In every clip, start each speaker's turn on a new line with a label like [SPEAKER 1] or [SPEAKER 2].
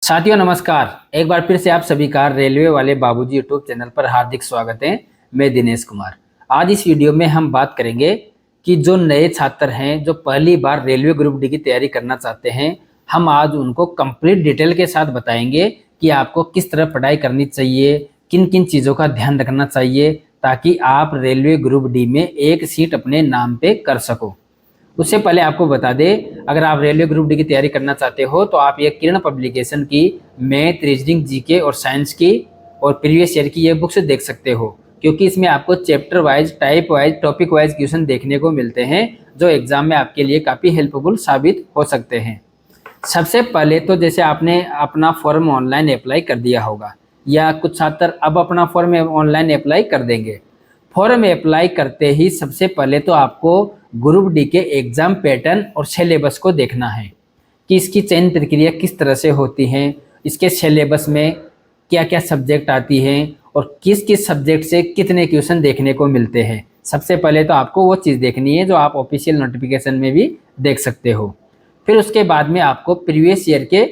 [SPEAKER 1] साथियों नमस्कार। एक बार फिर से आप सभी का रेलवे वाले बाबूजी यूट्यूब चैनल पर हार्दिक स्वागत है। मैं दिनेश कुमार। आज इस वीडियो में हम बात करेंगे कि जो नए छात्र हैं जो पहली बार रेलवे ग्रुप डी की तैयारी करना चाहते हैं, हम आज उनको कंप्लीट डिटेल के साथ बताएंगे कि आपको किस तरह पढ़ाई करनी चाहिए, किन किन चीज़ों का ध्यान रखना चाहिए ताकि आप रेलवे ग्रुप डी में एक सीट अपने नाम पे कर सको। उससे पहले आपको बता दें, अगर आप रेलवे ग्रुप डी की तैयारी करना चाहते हो तो आप ये किरण पब्लिकेशन की मैथ, रीजनिंग, जीके और साइंस की और प्रीवियस ईयर की ये बुक्स देख सकते हो, क्योंकि इसमें आपको chapter wise, type wise, topic wise question देखने को मिलते हैं जो एग्जाम में आपके लिए काफ़ी हेल्पफुल साबित हो सकते हैं। सबसे पहले तो जैसे आपने अपना फॉर्म ऑनलाइन अप्लाई कर दिया होगा या कुछ छात्र अब अपना फॉर्म ऑनलाइन अप्लाई कर देंगे। फॉर्म अप्लाई करते ही सबसे पहले तो आपको ग्रुप डी के एग्ज़ाम पैटर्न और सिलेबस को देखना है कि इसकी चयन प्रक्रिया किस तरह से होती है, इसके सिलेबस में क्या क्या सब्जेक्ट आती हैं और किस किस सब्जेक्ट से कितने क्वेश्चन देखने को मिलते हैं। सबसे पहले तो आपको वो चीज़ देखनी है जो आप ऑफिशियल नोटिफिकेशन में भी देख सकते हो। फिर उसके बाद में आपको प्रीवियस ईयर के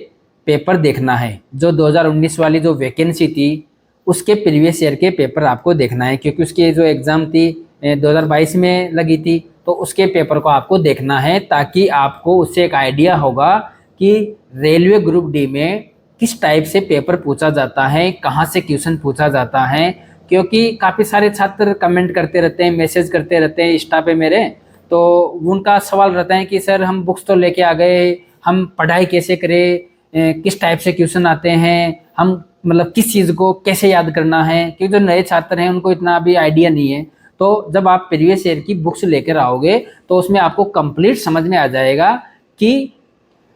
[SPEAKER 1] पेपर देखना है। जो 2019 वाली जो वैकेंसी थी उसके प्रीवियस ईयर के पेपर आपको देखना है, क्योंकि उसकी जो एग्ज़ाम थी 2022 में लगी थी, तो उसके पेपर को आपको देखना है ताकि आपको उससे एक आइडिया होगा कि रेलवे ग्रुप डी में किस टाइप से पेपर पूछा जाता है, कहाँ से क्वेश्चन पूछा जाता है। क्योंकि काफ़ी सारे छात्र कमेंट करते रहते हैं, मैसेज करते रहते हैं इंस्टा पे मेरे, तो उनका सवाल रहता है कि सर हम बुक्स तो लेके आ गए, हम पढ़ाई कैसे करें, किस टाइप से क्वेश्चन आते हैं, हम मतलब किस चीज़ को कैसे याद करना है, क्योंकि जो नए छात्र हैं उनको इतना अभी आइडिया नहीं है। तो जब आप प्रीवियस ईयर की बुक्स लेकर आओगे तो उसमें आपको कंप्लीट समझ में आ जाएगा कि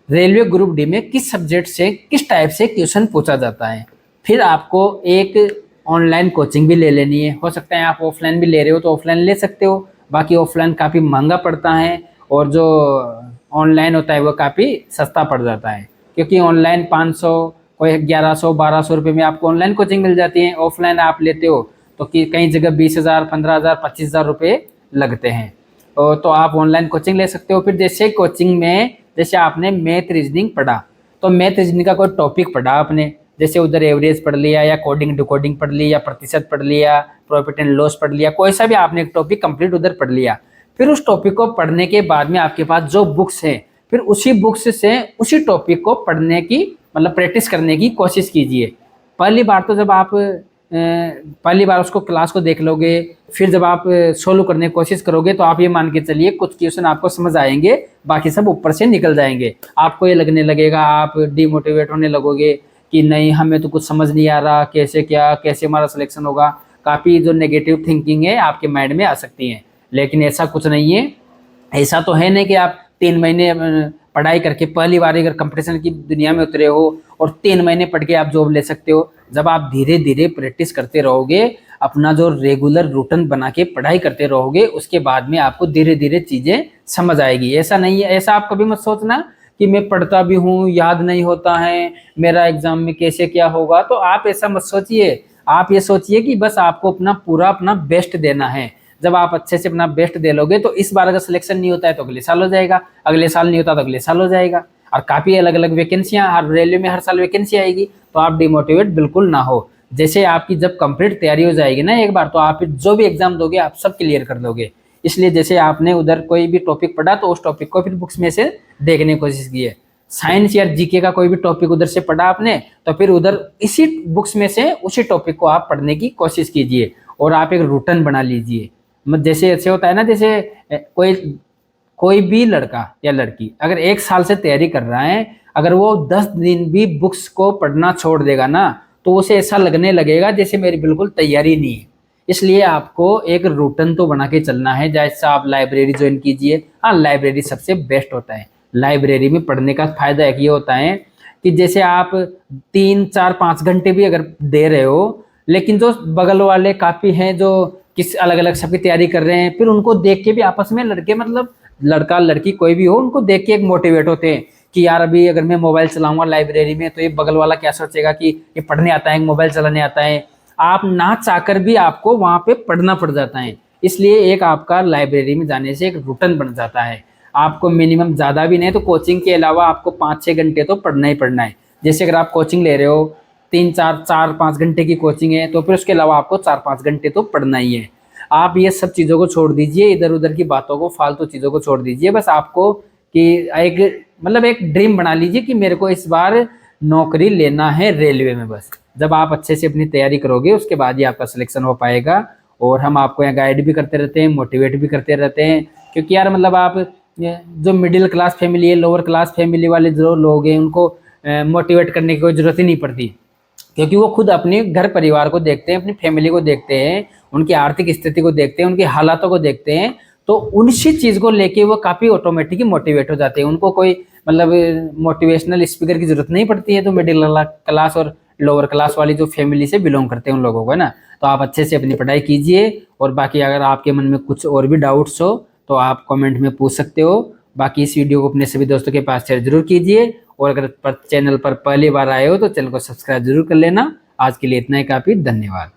[SPEAKER 1] रेलवे ग्रुप डी में किस सब्जेक्ट से किस टाइप से क्वेश्चन पूछा जाता है। फिर आपको एक ऑनलाइन कोचिंग भी ले लेनी है। हो सकता है आप ऑफलाइन भी ले रहे हो तो ऑफलाइन ले सकते हो, बाकी ऑफलाइन काफ़ी महंगा पड़ता है और जो ऑनलाइन होता है वो काफ़ी सस्ता पड़ जाता है, क्योंकि ऑनलाइन 500, कोई 1100, 1200 रुपये में आपको ऑनलाइन कोचिंग मिल जाती है। ऑफलाइन आप लेते हो तो कि कई जगह 20,000, 15,000, 25,000 रुपये लगते हैं। तो आप ऑनलाइन कोचिंग ले सकते हो। फिर जैसे कोचिंग में जैसे आपने मैथ, रीजनिंग पढ़ा, तो मैथ रीजनिंग का कोई टॉपिक पढ़ा आपने, जैसे उधर एवरेज पढ़ लिया या कोडिंग डिकोडिंग पढ़ ली या प्रतिशत पढ़ लिया, प्रॉफिट एंड लॉस पढ़ लिया, कोई सा भी आपने एक टॉपिक कंप्लीट उधर पढ़ लिया। फिर उस टॉपिक को पढ़ने के बाद में आपके पास जो बुक्स हैं, फिर उसी बुक्स से उसी टॉपिक को पढ़ने की मतलब प्रैक्टिस करने की कोशिश कीजिए। पहली बार तो जब आप पहली बार उसको क्लास को देख लोगे, फिर जब आप सोल्व करने की कोशिश करोगे तो आप ये मान के चलिए कुछ क्वेश्चन आपको समझ आएंगे, बाकी सब ऊपर से निकल जाएंगे। आपको ये लगने लगेगा, आप डिमोटिवेट होने लगोगे कि नहीं हमें तो कुछ समझ नहीं आ रहा, कैसे क्या, कैसे हमारा सिलेक्शन होगा। काफ़ी जो नेगेटिव थिंकिंग है आपके माइंड में आ सकती है, लेकिन ऐसा कुछ नहीं है। ऐसा तो है नहीं कि आप 3 महीने पढ़ाई करके पहली बार अगर कंपटीशन की दुनिया में उतरे हो और 3 महीने पढ़ के आप जॉब ले सकते हो। जब आप धीरे धीरे प्रैक्टिस करते रहोगे, अपना जो रेगुलर रूटीन बना के पढ़ाई करते रहोगे, उसके बाद में आपको धीरे धीरे चीज़ें समझ आएगी। ऐसा नहीं है, ऐसा आप कभी मत सोचना कि मैं पढ़ता भी हूँ याद नहीं होता है, मेरा एग्जाम में कैसे क्या होगा। तो आप ऐसा मत सोचिए, आप ये सोचिए कि बस आपको अपना पूरा अपना बेस्ट देना है। जब आप अच्छे से अपना बेस्ट दे लोगे तो इस बार अगर सिलेक्शन नहीं होता है तो अगले साल हो जाएगा, अगले साल नहीं होता तो अगले साल हो जाएगा। और काफ़ी अलग अलग वैकेंसियाँ हर रेलवे में हर साल वैकेंसी आएगी, तो आप डिमोटिवेट बिल्कुल ना हो। जैसे आपकी जब कंप्लीट तैयारी हो जाएगी ना एक बार, तो आप फिर जो भी एग्जाम दोगे आप सब क्लियर कर लोगे। इसलिए जैसे आपने उधर कोई भी टॉपिक पढ़ा तो उस टॉपिक को फिर बुक्स में से देखने की कोशिश की है। साइंस या जीके का कोई भी टॉपिक उधर से पढ़ा आपने तो फिर उधर इसी बुक्स में से उसी टॉपिक को आप पढ़ने की कोशिश कीजिए और आप एक रूटीन बना लीजिए। मतलब जैसे ऐसे होता है ना, जैसे कोई कोई भी लड़का या लड़की अगर 1 साल से तैयारी कर रहा है, अगर वो 10 दिन भी बुक्स को पढ़ना छोड़ देगा ना, तो उसे ऐसा लगने लगेगा जैसे मेरी बिल्कुल तैयारी नहीं है। इसलिए आपको एक रूटीन तो बना के चलना है। जैसे आप लाइब्रेरी ज्वाइन कीजिए। हाँ, लाइब्रेरी सबसे बेस्ट होता है। लाइब्रेरी में पढ़ने का फायदा एक ये होता है कि जैसे आप 3, 4, 5 घंटे भी अगर दे रहे हो, लेकिन जो बगल वाले काफ़ी हैं जो किस अलग अलग सबकी तैयारी कर रहे हैं, फिर उनको देख के भी आपस में लड़के मतलब लड़का लड़की कोई भी हो, उनको देख के एक मोटिवेट होते हैं कि यार अभी अगर मैं मोबाइल चलाऊंगा लाइब्रेरी में तो ये बगल वाला क्या सोचेगा कि ये पढ़ने आता है, मोबाइल चलाने आता है। आप ना चाहकर भी आपको वहाँ पे पढ़ना पड़ जाता है। इसलिए एक आपका लाइब्रेरी में जाने से एक रूटीन बन जाता है। आपको मिनिमम ज़्यादा भी नहीं तो कोचिंग के अलावा आपको 5-6 घंटे तो पढ़ना ही पढ़ना है। जैसे अगर आप कोचिंग ले रहे हो 3-4-5 घंटे की कोचिंग है, तो फिर उसके अलावा आपको 4-5 घंटे तो पढ़ना ही है। आप ये सब चीज़ों को छोड़ दीजिए, इधर उधर की बातों को, फालतू चीज़ों को छोड़ दीजिए। बस आपको कि एक मतलब एक ड्रीम बना लीजिए कि मेरे को इस बार नौकरी लेना है रेलवे में। बस जब आप अच्छे से अपनी तैयारी करोगे उसके बाद ही आपका सिलेक्शन हो पाएगा। और हम आपको यहाँ गाइड भी करते रहते हैं, मोटिवेट भी करते रहते हैं, क्योंकि यार मतलब आप जो मिडिल क्लास फैमिली है, लोअर क्लास फैमिली वाले जो लोग हैं, उनको मोटिवेट करने की कोई ज़रूरत ही नहीं पड़ती, क्योंकि वो खुद अपने घर परिवार को देखते हैं, अपनी फैमिली को देखते हैं, उनकी आर्थिक स्थिति को देखते हैं, उनके हालातों को देखते हैं। तो उसी चीज़ को लेके वो काफ़ी ऑटोमेटिक मोटिवेट हो जाते हैं। उनको कोई मतलब मोटिवेशनल स्पीकर की जरूरत नहीं पड़ती है। तो मिडिल क्लास और लोअर क्लास वाली जो फैमिली से बिलोंग करते हैं उन लोगों को, है ना। तो आप अच्छे से अपनी पढ़ाई कीजिए, और बाकी अगर आपके मन में कुछ और भी डाउट्स हो तो आप कमेंट में पूछ सकते हो। बाकी इस वीडियो को अपने सभी दोस्तों के पास शेयर जरूर कीजिए, और अगर चैनल पर पहली बार आए हो तो चैनल को सब्सक्राइब जरूर कर लेना। आज के लिए इतना ही काफ़ी, धन्यवाद।